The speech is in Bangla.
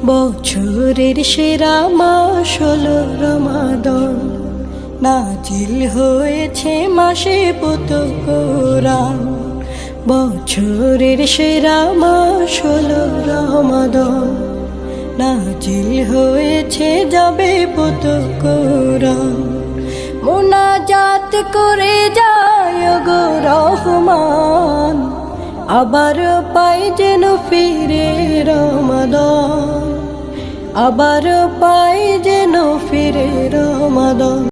বছরের সেরা মাস হলো রমাদান, নাজিল হয়েছে মাসে পুত কোরআন। বছরের সেরা মাস হলো রমাদান, নাজিল হয়েছে যাবে পুত কোরআন। মোনাজাত করে যায় গো রহমান, আবার পাই যেন ফিরে রমাদান, আবার পাই যেন ফিরে রমাদান।